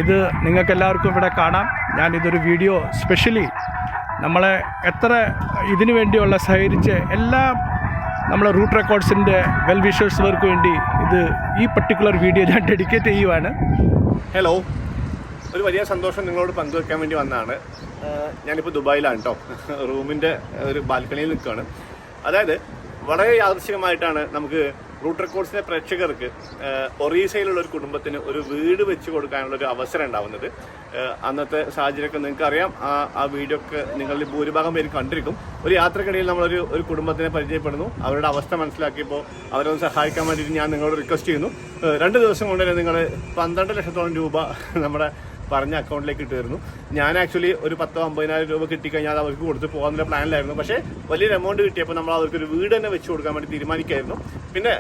ഇത് നിങ്ങൾക്കെല്ലാവർക്കും ഇവിടെ കാണാം. ഞാനിതൊരു വീഡിയോ സ്പെഷ്യലി നമ്മളെ എത്ര ഇതിനു വേണ്ടിയുള്ള സഹകരിച്ച് എല്ലാ നമ്മളെ റൂട്ട് റെക്കോർഡ്സിൻ്റെ വെൽ വിഷേഴ്സുകാർക്ക് വേണ്ടി ഈ പർട്ടിക്കുലർ വീഡിയോ ഞാൻ ഡെഡിക്കേറ്റ് ചെയ്യുവാണ്. ഹലോ, ഒരു വലിയ സന്തോഷം നിങ്ങളോട് പങ്കുവെക്കാൻ വേണ്ടി വന്നതാണ്. ഞാനിപ്പോൾ ദുബായിലാണ് കേട്ടോ. റൂമിൻ്റെ ഒരു ബാൽക്കണിയിൽ നിൽക്കുകയാണ്. അതായത് വളരെ യാദൃശ്ചികമായിട്ടാണ് നമുക്ക് റൂട്ട് റെക്കോർഡ്സിൻ്റെ പ്രേക്ഷകർക്ക് ഒറീസയിലുള്ള ഒരു കുടുംബത്തിന് ഒരു വീട് വെച്ച് കൊടുക്കാനുള്ളൊരു അവസരം ഉണ്ടാവുന്നത്. അന്നത്തെ സാഹചര്യമൊക്കെ നിങ്ങൾക്കറിയാം. ആ വീഡിയോ ഒക്കെ നിങ്ങളിൽ ഭൂരിഭാഗം പേര് കണ്ടിരിക്കും. ഒരു യാത്രക്കിടയിൽ നമ്മളൊരു കുടുംബത്തിനെ പരിചയപ്പെടുന്നു. അവരുടെ അവസ്ഥ മനസ്സിലാക്കിയപ്പോൾ അവരൊന്ന് സഹായിക്കാൻ വേണ്ടിയിട്ട് ഞാൻ നിങ്ങളോട് റിക്വസ്റ്റ് ചെയ്യുന്നു. 2 ദിവസം കൊണ്ട് തന്നെ നിങ്ങൾ 12 ലക്ഷത്തോളം രൂപ നമ്മുടെ പറഞ്ഞ അക്കൗണ്ടിലേക്ക് ഇട്ടുതരുന്നു. ഞാൻ ആക്ച്വലി ഒരു 10-50,000 രൂപ കിട്ടിക്കഴിഞ്ഞാൽ അത് അവർക്ക് കൊടുത്ത് പോകാനുള്ള പ്ലാനിലായിരുന്നു. പക്ഷേ വലിയൊരു എമൗണ്ട് കിട്ടിയപ്പോൾ നമ്മൾ അവർക്കൊരു വീട് തന്നെ വെച്ച് കൊടുക്കാൻ വേണ്ടി തീരുമാനിക്കായിരുന്നു. പിന്നെ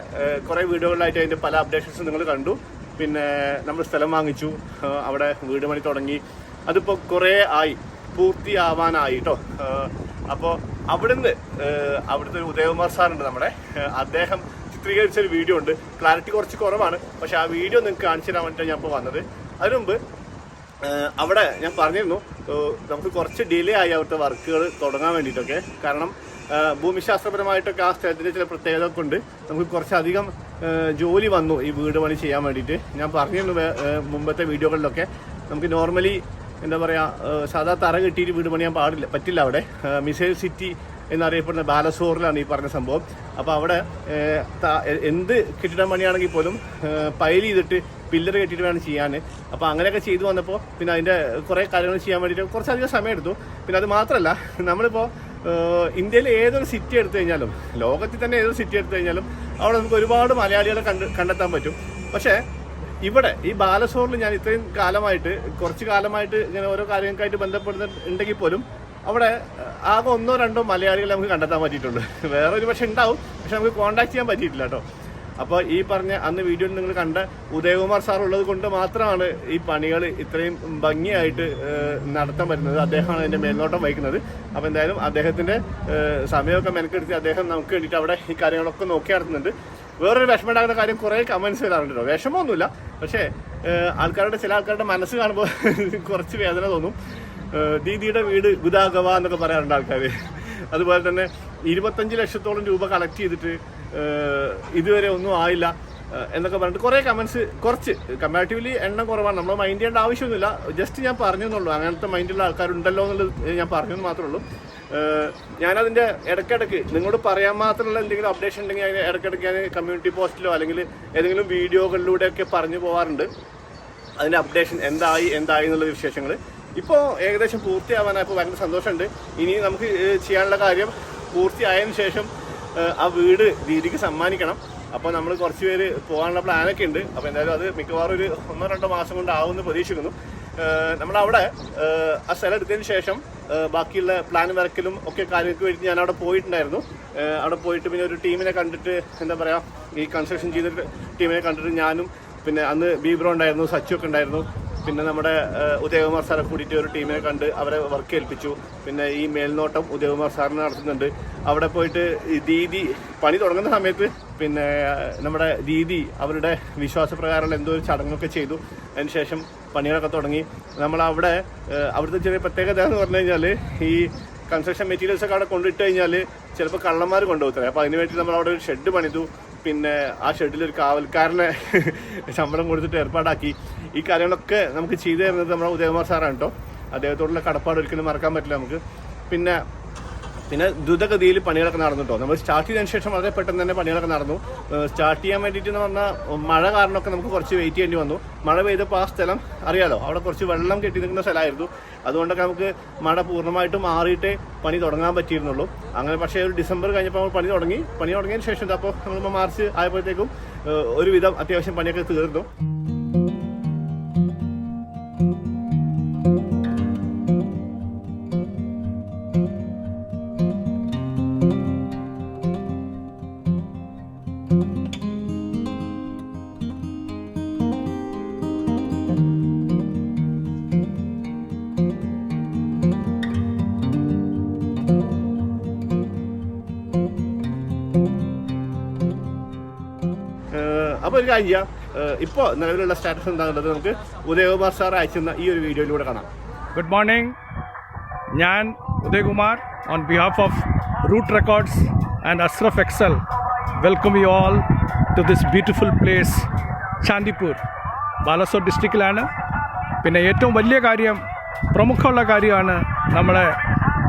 കുറേ വീഡിയോകളിലായിട്ട് അതിൻ്റെ പല അപ്ഡേഷൻസ് നിങ്ങൾ കണ്ടു. പിന്നെ നമ്മൾ സ്ഥലം വാങ്ങിച്ചു, അവിടെ വീട് പണി തുടങ്ങി. അതിപ്പോൾ കുറേ പൂർത്തിയാവാനായി കേട്ടോ. അപ്പോൾ അവിടുത്തെ ഒരു ഉദയകുമാർ സാറുണ്ട് നമ്മുടെ. അദ്ദേഹം ചിത്രീകരിച്ചൊരു വീഡിയോ ഉണ്ട്. ക്ലാരിറ്റി കുറച്ച് കുറവാണ്, പക്ഷേ ആ വീഡിയോ നിങ്ങൾക്ക് കാണിച്ചു തരാൻ വേണ്ടിയിട്ടാണ് ഞാൻ ഇപ്പോൾ വന്നത്. അതിനു മുമ്പ് അവിടെ ഞാൻ പറഞ്ഞിരുന്നു നമുക്ക് കുറച്ച് ഡിലേ ആയി അവിടുത്തെ വർക്കുകൾ തുടങ്ങാൻ വേണ്ടിയിട്ടൊക്കെ. കാരണം ഭൂമിശാസ്ത്രപരമായിട്ടൊക്കെ ആ സ്ഥലത്തിൻ്റെ ചില പ്രത്യേകത കൊണ്ട് നമുക്ക് കുറച്ചധികം ജോലി വന്നു ഈ വീട് പണി ചെയ്യാൻ വേണ്ടിയിട്ട്. ഞാൻ പറഞ്ഞിരുന്നു മുമ്പത്തെ വീഡിയോകളിലൊക്കെ നമുക്ക് നോർമലി എന്താ പറയുക, സാധാ തറ കെട്ടിയിട്ട് വീട് പണിയാൻ പറ്റില്ല. അവിടെ മിസൈൽ സിറ്റി എന്നറിയപ്പെടുന്ന ബാലസോറിലാണ് ഈ പറഞ്ഞ സംഭവം. അപ്പോൾ അവിടെ എന്ത് കെട്ടിടം പണിയാണെങ്കിൽ പോലും പൈൽ ചെയ്തിട്ട് പില്ലർ കെട്ടിയിട്ട് വേണം ചെയ്യാൻ. അപ്പോൾ അങ്ങനെയൊക്കെ ചെയ്തു വന്നപ്പോൾ പിന്നെ അതിൻ്റെ കുറേ കാര്യങ്ങൾ ചെയ്യാൻ വേണ്ടിയിട്ട് കുറച്ചധികം സമയം എടുത്തു. പിന്നെ അത് മാത്രമല്ല, നമ്മളിപ്പോൾ ഇന്ത്യയിൽ ഏതൊരു സിറ്റി എടുത്തു കഴിഞ്ഞാലും, ലോകത്തിൽ തന്നെ ഏതൊരു സിറ്റി എടുത്തു കഴിഞ്ഞാലും അവിടെ നമുക്ക് ഒരുപാട് മലയാളികളെ കണ്ടെത്താൻ പറ്റും. പക്ഷേ ഇവിടെ ഈ ബാലസോറിൽ ഞാൻ ഇത്രയും കാലമായിട്ട് കുറച്ച് കാലമായിട്ട് ഇങ്ങനെ ഓരോ കാര്യങ്ങൾക്കായിട്ട് ബന്ധപ്പെടുന്നുണ്ടെങ്കിൽ പോലും അവിടെ ആകെ 1-2 മലയാളികളെ നമുക്ക് കണ്ടെത്താൻ പറ്റിയിട്ടുണ്ട്. വേറെ ഒരു പക്ഷേ ഉണ്ടാവും, പക്ഷെ നമുക്ക് കോൺടാക്ട് ചെയ്യാൻ പറ്റിയിട്ടില്ല കേട്ടോ. അപ്പോൾ ഈ പറഞ്ഞ അന്ന് വീഡിയോയിൽ നിങ്ങൾ കണ്ട ഉദയകുമാർ സാർ ഉള്ളത് കൊണ്ട് മാത്രമാണ് ഈ പണികൾ ഇത്രയും ഭംഗിയായിട്ട് നടത്താൻ പറ്റുന്നത്. അദ്ദേഹമാണ് അതിൻ്റെ മേൽനോട്ടം വഹിക്കുന്നത്. അപ്പോൾ എന്തായാലും അദ്ദേഹത്തിൻ്റെ സമയമൊക്കെ മെനക്കെടുത്ത് അദ്ദേഹം നമുക്ക് വേണ്ടിയിട്ട് അവിടെ ഈ കാര്യങ്ങളൊക്കെ നോക്കി നടത്തുന്നുണ്ട്. വേറൊരു വിഷമമുണ്ടാകുന്ന കാര്യം, കുറേ കമൻസ് വരാറുണ്ട് കേട്ടോ. വിഷമമൊന്നുമില്ല, പക്ഷേ ചില ആൾക്കാരുടെ മനസ്സ് കാണുമ്പോൾ കുറച്ച് വേദന തോന്നും. ദീദിയുടെ വീട് ഗുദാഗവ എന്നൊക്കെ പറയാറുണ്ട് ആൾക്കാർ. അതുപോലെ തന്നെ 25 ലക്ഷത്തോളം രൂപ കളക്ട് ചെയ്തിട്ട് ഇതുവരെ ഒന്നും ആയില്ല എന്നൊക്കെ പറഞ്ഞിട്ട് കുറേ കമൻസ്. കുറച്ച് കമ്പാരിറ്റീവ്ലി എണ്ണം കുറവാണ്. നമ്മൾ മൈൻഡ് ചെയ്യേണ്ട ആവശ്യമൊന്നുമില്ല. ജസ്റ്റ് ഞാൻ പറഞ്ഞു എന്നുള്ളൂ. അങ്ങനത്തെ മൈൻഡുള്ള ആൾക്കാരുണ്ടല്ലോ എന്നുള്ളത് ഞാൻ പറഞ്ഞെന്ന് മാത്രമേ ഉള്ളൂ. ഞാനതിൻ്റെ ഇടയ്ക്കിടയ്ക്ക് നിങ്ങളോട് പറയാൻ മാത്രമുള്ള എന്തെങ്കിലും അപ്ഡേഷൻ ഉണ്ടെങ്കിൽ അതിന് ഇടയ്ക്കിടയ്ക്ക് ഞാൻ കമ്മ്യൂണിറ്റി പോസ്റ്റിലോ അല്ലെങ്കിൽ ഏതെങ്കിലും വീഡിയോകളിലൂടെയൊക്കെ പറഞ്ഞു പോകാറുണ്ട്. അതിൻ്റെ അപ്ഡേഷൻ എന്തായി എന്നുള്ള വിശേഷങ്ങൾ. ഇപ്പോൾ ഏകദേശം പൂർത്തിയാവാനായപ്പോൾ ഭയങ്കര സന്തോഷമുണ്ട്. ഇനി നമുക്ക് ചെയ്യാനുള്ള കാര്യം പൂർത്തിയായതിനു ശേഷം ആ വീട് ദീദിക്ക് സമ്മാനിക്കണം. അപ്പോൾ നമ്മൾ കുറച്ച് പേര് പോകാനുള്ള പ്ലാനൊക്കെ ഉണ്ട്. അപ്പോൾ എന്തായാലും അത് മിക്കവാറും ഒരു 1-2 മാസം കൊണ്ട് ആവുമെന്ന് പ്രതീക്ഷിക്കുന്നു. നമ്മളവിടെ ആ സ്ഥലം എടുത്തതിന് ശേഷം ബാക്കിയുള്ള പ്ലാൻ വരക്കലും ഒക്കെ കാര്യങ്ങൾക്ക് വേണ്ടി ഞാൻ അവിടെ പോയിട്ടുണ്ടായിരുന്നു. അവിടെ പോയിട്ട് പിന്നെ ഒരു ടീമിനെ കണ്ടിട്ട്, എന്താ പറയുക, ഈ കൺസ്ട്രക്ഷൻ ചെയ്തിട്ട് ടീമിനെ കണ്ടിട്ട് ഞാനും പിന്നെ അന്ന് ബീബ്രോ ഉണ്ടായിരുന്നു, സച്ചു ഒക്കെ ഉണ്ടായിരുന്നു. പിന്നെ നമ്മുടെ ഉദയകുമാർ സാറെ കൂടിയിട്ട് ഒരു ടീമിനെ കണ്ട് അവരെ വർക്ക് ഏൽപ്പിച്ചു. പിന്നെ ഈ മേൽനോട്ടം ഉദയകുമാർ സാറിന് നടത്തുന്നുണ്ട്. അവിടെ പോയിട്ട് ദീദി പണി തുടങ്ങുന്ന സമയത്ത് പിന്നെ നമ്മുടെ ദീദി അവരുടെ വിശ്വാസപ്രകാരമുള്ള എന്തോ ഒരു ചടങ്ങൊക്കെ ചെയ്തു. അതിനുശേഷം പണികളൊക്കെ തുടങ്ങി. നമ്മളവിടെ അവിടുത്തെ ചെറിയ പ്രത്യേകത എന്ന് പറഞ്ഞു കഴിഞ്ഞാൽ, ഈ കൺസ്ട്രക്ഷൻ മെറ്റീരിയൽസൊക്കെ അവിടെ കൊണ്ടിട്ട് കഴിഞ്ഞാൽ ചിലപ്പോൾ കള്ളന്മാർ കൊണ്ടുപോകത്തില്ല. അപ്പോൾ അതിന് വേണ്ടി നമ്മൾ അവിടെ ഒരു ഷെഡ് പണിതു. പിന്നെ ആ ഷെഡിലൊരു കാവൽക്കാരനെ ശമ്പളം കൊടുത്തിട്ട് ഏർപ്പാടാക്കി. ഈ കാര്യങ്ങളൊക്കെ നമുക്ക് ചെയ്തു തരുന്നത് നമ്മുടെ ഉദയകുമാർ സാറാണ് കേട്ടോ. അദ്ദേഹത്തോടുള്ള കടപ്പാട് ഒരിക്കലും മറക്കാൻ പറ്റില്ല നമുക്ക്. പിന്നെ ദ്രുതഗതിയിൽ പണികളൊക്കെ നടന്നു കേട്ടോ. നമ്മൾ സ്റ്റാർട്ട് ചെയ്തതിന് ശേഷം വളരെ പെട്ടെന്ന് തന്നെ പണികളൊക്കെ നടന്നു. സ്റ്റാർട്ട് ചെയ്യാൻ വേണ്ടിയിട്ട് എന്ന് പറഞ്ഞാൽ മഴ കാരണമൊക്കെ നമുക്ക് കുറച്ച് വെയിറ്റ് ചെയ്യേണ്ടി വന്നു. മഴ പെയ്തപ്പോൾ ആ സ്ഥലം അറിയാലോ, അവിടെ കുറച്ച് വെള്ളം കെട്ടി നിൽക്കുന്ന സ്ഥലമായിരുന്നു. അതുകൊണ്ടൊക്കെ നമുക്ക് മഴ പൂർണ്ണമായിട്ട് മാറിയിട്ടേ പണി തുടങ്ങാൻ പറ്റിയിരുന്നുള്ളൂ. അങ്ങനെ പക്ഷേ ഒരു ഡിസംബർ കഴിഞ്ഞപ്പോൾ നമ്മൾ പണി തുടങ്ങിയതിന് ശേഷം അപ്പോൾ നമ്മൾ മാർച്ച് ആയപ്പോഴത്തേക്കും ഒരുവിധം അത്യാവശ്യം പണിയൊക്കെ തീർന്നു. അപ്പോൾ ഒരു കാര്യം ചെയ്യാം, ഇപ്പോൾ നിലവിലുള്ള സ്റ്റാറ്റസ് എന്താണുള്ളത് നമുക്ക് ഉദയകുമാർ സാർ അയച്ചുന്ന ഈ ഒരു വീഡിയോയിലൂടെ കാണാം. Good morning. ഞാൻ Udayakumar on behalf of root records and Ashraf excel welcome you all to this beautiful place Chandipur, Balasore ഡിസ്ട്രിക്റ്റിലാണ്. പിന്നെ ഏറ്റവും വലിയ കാര്യം, പ്രമുഖമുള്ള കാര്യമാണ്, നമ്മളെ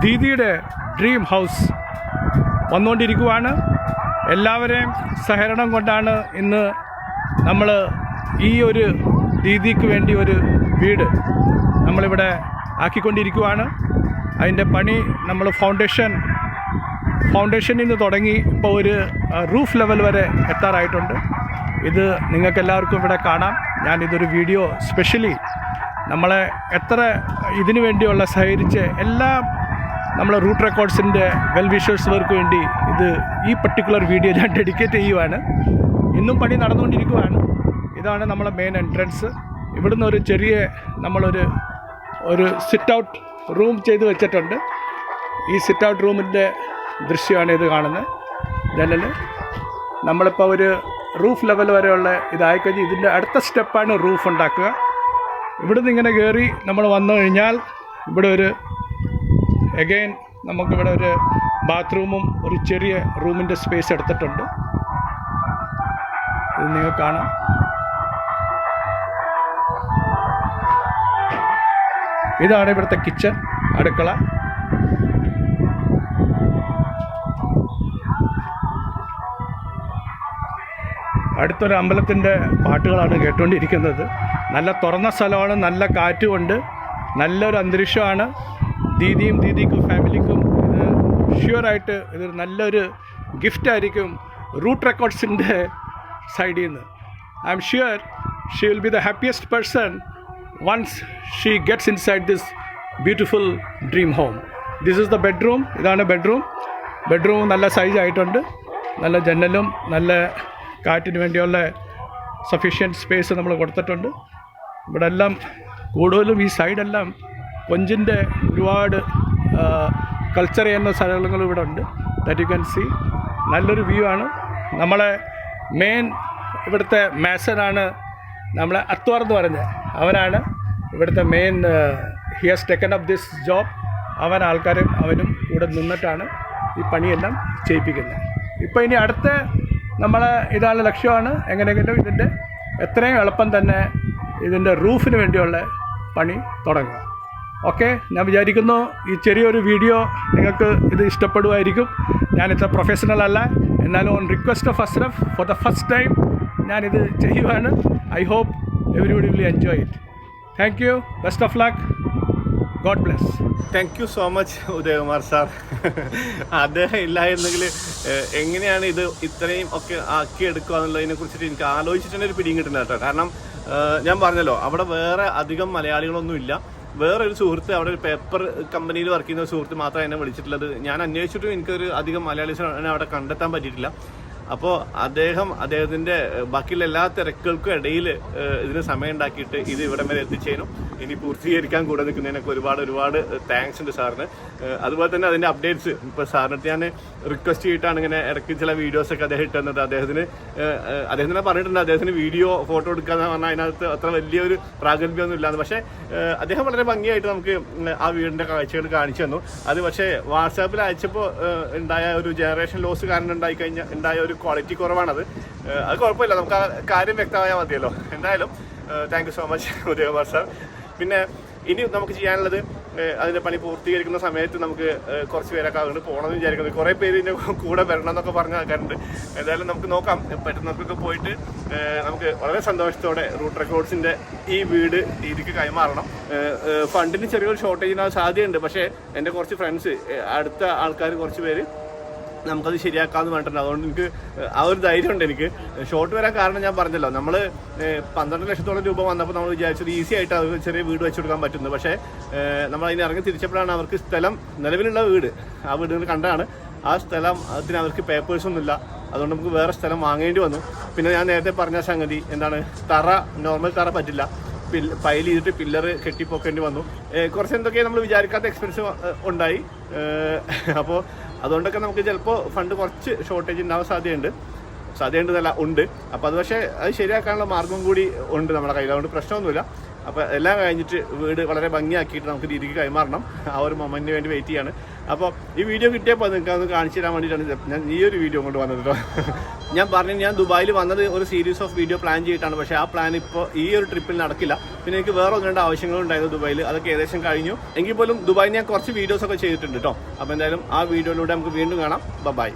ദീദിയുടെ ഡ്രീം ഹൗസ് വന്നുകൊണ്ടിരിക്കുകയാണ്. എല്ലാവരെയും സഹകരണം കൊണ്ടാണ് ഇന്ന് നമ്മൾ ഈ ഒരു ദീദിക്ക് വേണ്ടി ഒരു വീട് നമ്മളിവിടെ ആക്കിക്കൊണ്ടിരിക്കുകയാണ്. അതിൻ്റെ പണി നമ്മൾ ഫൗണ്ടേഷനിൽ നിന്ന് തുടങ്ങി ഇപ്പോൾ ഒരു റൂഫ് ലെവൽ വരെ എത്താറായിട്ടുണ്ട്. ഇത് നിങ്ങൾക്കെല്ലാവർക്കും ഇവിടെ കാണാം. ഞാനിതൊരു വീഡിയോ സ്പെഷ്യലി നമ്മളെ എത്ര ഇതിനു വേണ്ടിയുള്ള സഹകരിച്ച് എല്ലാ നമ്മളെ റൂട്ട് റെക്കോർഡ്സിൻ്റെ വെൽ വിഷേഴ്സുകാർക്ക് വേണ്ടി ഈ പർട്ടിക്കുലർ വീഡിയോ ഞാൻ ഡെഡിക്കേറ്റ് ചെയ്യുവാണ്. ഇന്നും പണി നടന്നുകൊണ്ടിരിക്കുകയാണ്. ഇതാണ് നമ്മളെ മെയിൻ എൻട്രൻസ്. ഇവിടുന്ന് ഒരു ചെറിയ നമ്മളൊരു സിറ്റ് ഔട്ട് റൂം ചെയ്ത് വെച്ചിട്ടുണ്ട്. ഈ സിറ്റ് ഔട്ട് റൂമിൻ്റെ ദൃശ്യമാണ് ഇത് കാണുന്നത്. ജനൽ നമ്മളിപ്പോൾ ഒരു റൂഫ് ലെവൽ വരെയുള്ള ഇതായിക്കഴിഞ്ഞ് ഇതിൻ്റെ അടുത്ത സ്റ്റെപ്പാണ് റൂഫ് ഉണ്ടാക്കുക. ഇവിടുന്ന് ഇങ്ങനെ കയറി നമ്മൾ വന്നു കഴിഞ്ഞാൽ ഇവിടെ ഒരു എഗെയിൻ നമുക്കിവിടെ ഒരു ബാത്റൂമും ഒരു ചെറിയ റൂമിൻ്റെ സ്പേസ് എടുത്തിട്ടുണ്ട്. ഇത് നിങ്ങൾക്ക് കാണാം. ഇതാണ് ഇവിടുത്തെ കിച്ചൺ, അടുക്കള. അടുത്തൊരു അമ്പലത്തിൻ്റെ പാട്ടുകളാണ് കേട്ടുകൊണ്ടിരിക്കുന്നത്. നല്ല തുറന്ന സ്ഥലമാണ്, നല്ല കാറ്റുമുണ്ട്, നല്ലൊരു അന്തരീക്ഷമാണ്. ദീദിക്കും ഫാമിലിക്കും ഇത് ഷ്യൂറായിട്ട് ഇതൊരു നല്ലൊരു ഗിഫ്റ്റായിരിക്കും റൂട്ട് റെക്കോർഡ്സിൻ്റെ സൈഡിൽ നിന്ന്. I am sure she will be the happiest person once she gets inside this beautiful dream home. This is the bedroom. ഇതാണ് ബെഡ്റൂം നല്ല സൈസ് ആയിട്ടുണ്ട്. നല്ല ജനലും നല്ല കാറ്റിന് വേണ്ടിയുള്ള സഫീഷ്യൻറ്റ് സ്പേസ് നമ്മൾ കൊടുത്തിട്ടുണ്ട്. ഇവിടെ എല്ലാം കൂടുതലും ഈ സൈഡെല്ലാം കൊഞ്ചിൻ്റെ ഒരുപാട് കൾച്ചർ ചെയ്യുന്ന സ്ഥലങ്ങൾ ഇവിടെ ഉണ്ട്. That you can see. നല്ലൊരു വ്യൂ ആണ്. നമ്മളെ മെയിൻ ഇവിടുത്തെ മാസനാണ് നമ്മളെ അത്വാർ എന്ന് പറഞ്ഞത്. അവനാണ് ഇവിടുത്തെ main. He has taken up this job. അവനും ഇവിടെ നിന്നിട്ടാണ് ഈ പണിയെല്ലാം ചെയ്യിപ്പിക്കുന്നത്. ഇപ്പോൾ ഇനി അടുത്ത നമ്മളെ ഇതാണ് ലക്ഷ്യമാണ് എങ്ങനെയെങ്കിലും ഇതിൻ്റെ എത്രയും എളുപ്പം തന്നെ ഇതിൻ്റെ റൂഫിന് വേണ്ടിയുള്ള പണി തുടങ്ങുക. ഓക്കെ, ഞാൻ വിചാരിക്കുന്നു ഈ ചെറിയൊരു വീഡിയോ നിങ്ങൾക്ക് ഇത് ഇഷ്ടപ്പെടുമായിരിക്കും. ഞാനിത്ര പ്രൊഫഷണൽ അല്ല, എന്നാലും on request of Ashraf for the first time ഞാനിത് ചെയ്യുവാണ്. I hope everybody will enjoy it. Thank you, best of luck, God bless. Thank you so much Udayakumar sir. അദ്ദേഹം ഇല്ലായിരുന്നെങ്കിൽ എങ്ങനെയാണ് ഇത് ഇത്രയും ഒക്കെ ആക്കിയെടുക്കുക എന്നുള്ളതിനെ കുറിച്ചിട്ട് എനിക്ക് ആലോചിച്ചിട്ട് തന്നെ ഒരു പിടിയും കിട്ടുന്നത് കേട്ടോ. കാരണം ഞാൻ പറഞ്ഞല്ലോ, അവിടെ വേറെ അധികം മലയാളികളൊന്നും ഇല്ല. വേറൊരു സുഹൃത്ത്, അവിടെ ഒരു പേപ്പർ കമ്പനിയിൽ വർക്ക് ചെയ്യുന്ന സുഹൃത്ത് മാത്രമേ എന്നെ വിളിച്ചിട്ടുള്ളത്. ഞാൻ അന്വേഷിച്ചിട്ടും എനിക്കൊരു അധികം മലയാളീസിനെ അവിടെ കണ്ടെത്താൻ പറ്റിയിട്ടില്ല. അപ്പോൾ അദ്ദേഹത്തിൻ്റെ ബാക്കിയുള്ള എല്ലാ തിരക്കുകൾക്കും ഇടയിൽ ഇതിന് സമയം ഉണ്ടാക്കിയിട്ട് ഇത് ഇവിടം വരെ എത്തിച്ചേനും ഇനി പൂർത്തീകരിക്കാൻ കൂടെ നിൽക്കുന്നതിനൊക്കെ ഒരുപാട് താങ്ക്സ് ഉണ്ട് സാറിന്. അതുപോലെ തന്നെ അതിൻ്റെ അപ്ഡേറ്റ്സ് ഇപ്പോൾ സാറിനടുത്ത് ഞാൻ റിക്വസ്റ്റ് ചെയ്തിട്ടാണ് ഇങ്ങനെ ഇടയ്ക്ക് ചില വീഡിയോസൊക്കെ അദ്ദേഹം ഇട്ടുന്നത്. അദ്ദേഹത്തിന് പറഞ്ഞിട്ടുണ്ട്, അദ്ദേഹത്തിന് വീഡിയോ ഫോട്ടോ എടുക്കാന്ന് പറഞ്ഞാൽ അതിനകത്ത് അത്ര വലിയൊരു പ്രാഗൽഭ്യമൊന്നും ഇല്ലാന്ന്. പക്ഷേ അദ്ദേഹം വളരെ ഭംഗിയായിട്ട് നമുക്ക് ആ വീടിൻ്റെ കാഴ്ചകൾ കാണിച്ചു തന്നു. അത് പക്ഷേ വാട്സാപ്പിൽ അയച്ചപ്പോൾ ഉണ്ടായ ഒരു ജനറേഷൻ ലോസ് കാരണം ഉണ്ടായ ഒരു ക്വാളിറ്റി കുറവാണത്. അത് കുഴപ്പമില്ല, നമുക്ക് ആ കാര്യം വ്യക്തമായാൽ മതിയല്ലോ. എന്തായാലും thank you so much Udayakumar sir. പിന്നെ ഇനി നമുക്ക് ചെയ്യാനുള്ളത്, അതിൻ്റെ പണി പൂർത്തീകരിക്കുന്ന സമയത്ത് നമുക്ക് കുറച്ച് പേരൊക്കെ അങ്ങോട്ട് പോകണമെന്ന് വിചാരിക്കുന്നത്. കുറേ പേര് ഇതിൻ്റെ കൂടെ വരണം എന്നൊക്കെ പറഞ്ഞ ആൾക്കാരുണ്ട്. എന്തായാലും നമുക്ക് നോക്കാം, പറ്റുന്ന നമുക്കൊക്കെ പോയിട്ട് നമുക്ക് വളരെ സന്തോഷത്തോടെ റൂട്ട് റെക്കോർഡ്സിൻ്റെ ഈ വീട് രീതിക്ക് കൈമാറണം. ഫണ്ടിന് ചെറിയൊരു ഷോർട്ടേജിന് സാധ്യതയുണ്ട്. പക്ഷേ എൻ്റെ കുറച്ച് ഫ്രണ്ട്സ്, അടുത്ത ആൾക്കാർ കുറച്ച് പേര് നമുക്കത് ശരിയാക്കാമെന്ന് പറഞ്ഞിട്ടുണ്ട്. അതുകൊണ്ട് എനിക്ക് ആ ഒരു ധൈര്യമുണ്ട് എനിക്ക്. ഷോർട്ട് വരാൻ കാരണം ഞാൻ പറഞ്ഞല്ലോ, നമ്മൾ 12 ലക്ഷത്തോളം രൂപ വന്നപ്പോൾ നമ്മൾ വിചാരിച്ചത് ഈസി ആയിട്ട് അവർക്ക് ചെറിയ വീട് വെച്ച് കൊടുക്കാൻ പറ്റുന്നു. പക്ഷേ നമ്മൾ അതിന് ഇറങ്ങി തിരിച്ചപ്പോഴാണ് അവർക്ക് സ്ഥലം, നിലവിലുള്ള വീട്, ആ വീടുകൾ കണ്ടാണ് ആ സ്ഥലം, അതിന് അവർക്ക് പേപ്പേഴ്സൊന്നുമില്ല. അതുകൊണ്ട് നമുക്ക് വേറെ സ്ഥലം വാങ്ങേണ്ടി വന്നു. പിന്നെ ഞാൻ നേരത്തെ പറഞ്ഞ സംഗതി എന്താണ്, നോർമൽ തറ പറ്റില്ല, പൈൽ ചെയ്തിട്ട് പില്ലർ കെട്ടിപ്പോക്കേണ്ടി വന്നു. കുറച്ച് എന്തൊക്കെ നമ്മൾ വിചാരിക്കാത്ത എക്സ്പെൻസ് ഉണ്ടായി. അപ്പോൾ അതുകൊണ്ടൊക്കെ നമുക്ക് ചിലപ്പോൾ ഫണ്ട് കുറച്ച് ഷോർട്ടേജ് ഉണ്ടാവാൻ സാധ്യതയുണ്ട്. സാധ്യതയുണ്ടെന്നല്ല ഉണ്ട്. അപ്പോൾ അത് പക്ഷേ അത് ശരിയാക്കാനുള്ള മാർഗം കൂടി ഉണ്ട് നമ്മുടെ കയ്യിൽ. അതുകൊണ്ട് പ്രശ്നമൊന്നുമില്ല. അപ്പോൾ എല്ലാം കഴിഞ്ഞിട്ട് വീട് വളരെ ഭംഗിയാക്കിയിട്ട് നമുക്ക് രീതിക്ക് കൈമാറണം. ആ ഒരു മൊമെൻറ്റിന് വേണ്ടി വെയിറ്റ് ചെയ്യാണ്. അപ്പോൾ ഈ വീഡിയോ കിട്ടിയപ്പോൾ നിങ്ങൾക്ക് അത് കാണിച്ചു തരാൻ വേണ്ടിയിട്ടാണ് ഞാൻ ഈ ഒരു വീഡിയോ കൊണ്ട് വന്നത് കേട്ടോ. ഞാൻ പറഞ്ഞു, ഞാൻ ദുബായിൽ വന്നത് ഒരു സീരീസ് ഓഫ് വീഡിയോ പ്ലാൻ ചെയ്തിട്ടാണ്. പക്ഷേ ആ പ്ലാൻ ഇപ്പോൾ ഈ ഒരു ട്രിപ്പിൽ നടക്കില്ല. പിന്നെ എനിക്ക് വേറെ 1-2 ആവശ്യങ്ങളുണ്ടായിരുന്നു ദുബായിൽ. അതൊക്കെ ഏകദേശം കഴിഞ്ഞു. എങ്കിൽ പോലും ദുബായിൽ ഞാൻ കുറച്ച് വീഡിയോസൊക്കെ ചെയ്തിട്ടുണ്ട് കേട്ടോ. അപ്പോൾ എന്തായാലും ആ വീഡിയോയിലൂടെ നമുക്ക് വീണ്ടും കാണാം. ബൈ.